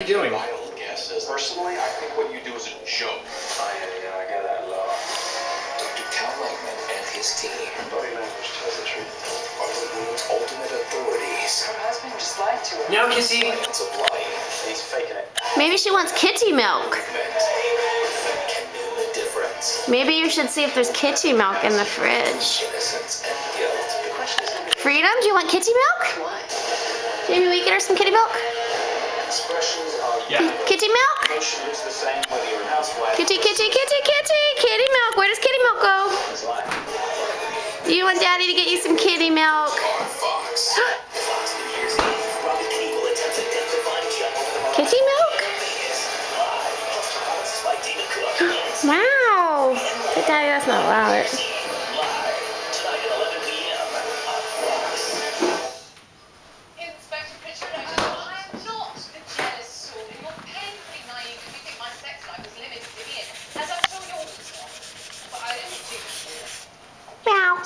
What are you doing? Wild guesses. Personally, I think what you do is a joke. Oh, yeah, I get that a lot. Dr. Cal Langman and his team. Body language tells the truth. Are the world's ultimate authorities. Her husband just lied to her. No, Kissy. Science of life. He's faking it. Maybe she wants kitty milk. Can know the difference. Maybe you should see if there's kitty milk in the fridge. Innocence and guilt. The question is gonna be Freedom, do you want kitty milk? why? Maybe we get her some kitty milk? Expressions are Kitty milk? Emotion looks the same whether you're a housewife. Kitty, kitty, kitty, kitty. Kitty milk. Where does kitty milk go? It's like Do you want Daddy to get you some kitty milk? Fox. Fox New Year's Eve. Robbie Knievel attempts a death-defying jump over the Kitty milk? by Dana Cook. Wow. Hey, Daddy, that's not loud. Live tonight at 11 p.m. on Fox. Inspector Pritchard, I am not the jealous sort, and you're painfully naive if you think my sex life is limited to Ian, as I'm sure yours is not. But I didn't do this. Meow.